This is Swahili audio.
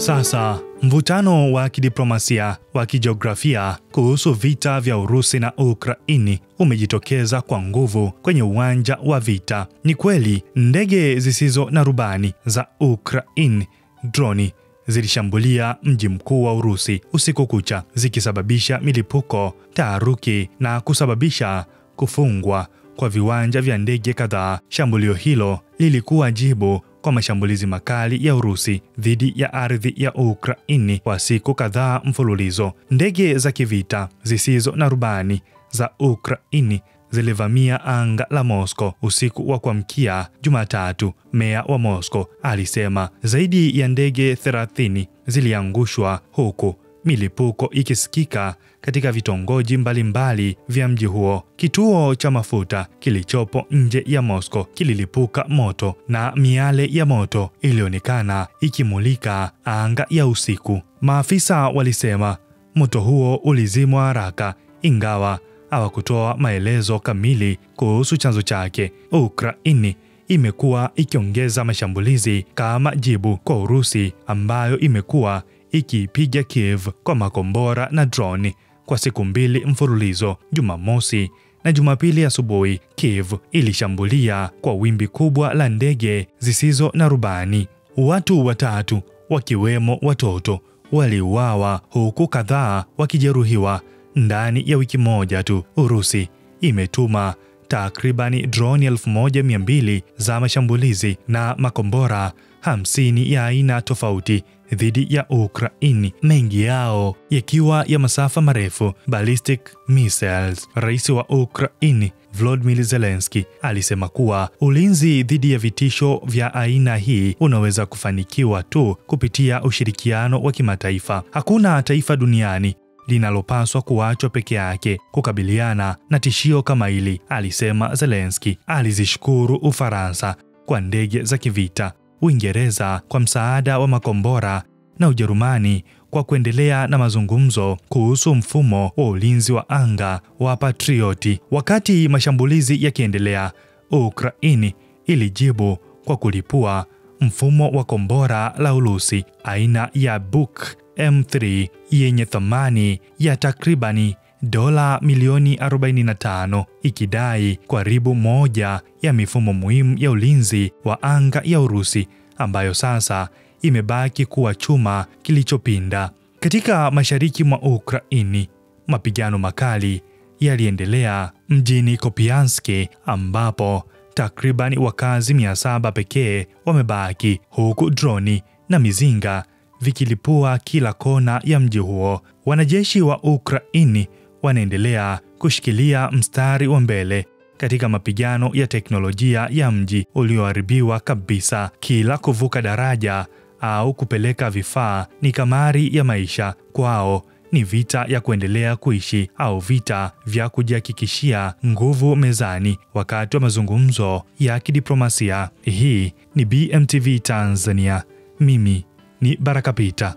Sasa, mvutano wa kidiplomasia wa kijiografia kuhusu vita vya Urusi na Ukraini umejitokeza kwa nguvu kwenye uwanja wa vita. Ni kweli, ndege zisizo na rubani za Ukraini, droni, zilishambulia mji mkuu wa Urusi usiku kucha, zikisababisha milipuko, taharuki na kusababisha kufungwa kwa viwanja vya ndege kadhaa. Shambulio hilo lilikuwa jibu kwa mashambulizi makali ya Urusi dhidi ya ardhi ya Ukraini kwa siku kadhaa mfululizo. Ndege za kivita zisizo na rubani za Ukraini zilivamia anga la Moscow usiku wa kuamkia Jumatatu. Meya wa Moscow alisema zaidi ya ndege 30 ziliangushwa, huku milipuko ikisikika katika vitongoji mbalimbali vya mji huo. Kituo cha mafuta kilichopo nje ya Moscow kililipuka moto na miale ya moto ilionekana ikimulika anga ya usiku. Maafisa walisema moto huo ulizimwa haraka, ingawa hawakutoa maelezo kamili kuhusu chanzo chake. Ukraini imekuwa ikiongeza mashambulizi kama jibu kwa Urusi, ambayo imekuwa ikipiga Kiev kwa makombora na droni kwa siku 2 mfululizo. Jumamosi na Jumapili asubuhi, Kiev ilishambulia kwa wimbi kubwa la ndege zisizo na rubani. Watu 3, wakiwemo watoto, waliuawa huku kadhaa wakijeruhiwa ndani ya wiki moja tu. Urusi imetuma takribani droni 1200 za mashambulizi na makombora 50 ya aina tofauti dhidi ya Ukraini, mengi yao yakiwa ya masafa marefu, ballistic missiles. Rais wa Ukraini Volodymyr Zelensky alisema kuwa ulinzi dhidi ya vitisho vya aina hii unaweza kufanikiwa tu kupitia ushirikiano wa kimataifa. Hakuna taifa duniani linalopaswa kuachwa peke yake kukabiliana na tishio kama hili, alisema Zelensky. Alizishukuru Ufaransa kwa ndege za kivita, Uingereza kwa msaada wa makombora na Ujerumani kwa kuendelea na mazungumzo kuhusu mfumo wa ulinzi wa anga wa Patrioti. Wakati mashambulizi yakiendelea, Ukraini ilijibu kwa kulipua mfumo wa kombora la Urusi aina ya Buk M3 yenye thamani ya takribani dola milioni 45, ikidai karibu moja ya mifumo muhimu ya ulinzi wa anga ya Urusi, ambayo sasa imebaki kuwa chuma kilichopinda. Katika mashariki mwa Ukraini, mapigano makali yaliendelea mjini Kupiansk, ambapo takribani wakazi 700 pekee wamebaki, huku droni na mizinga vikilipua kila kona ya mji huo. Wanajeshi wa Ukraini wanaendelea kushikilia mstari wa mbele katika mapigano ya teknolojia ya mji ulioharibiwa kabisa. Kila kuvuka daraja au kupeleka vifaa ni kamari ya maisha kwao. Ni vita ya kuendelea kuishi au vita vya kujihakikishia nguvu mezani wakati wa mazungumzo ya kidiplomasia. Hii ni BMTV Tanzania. Mimi ni Baraka Peter.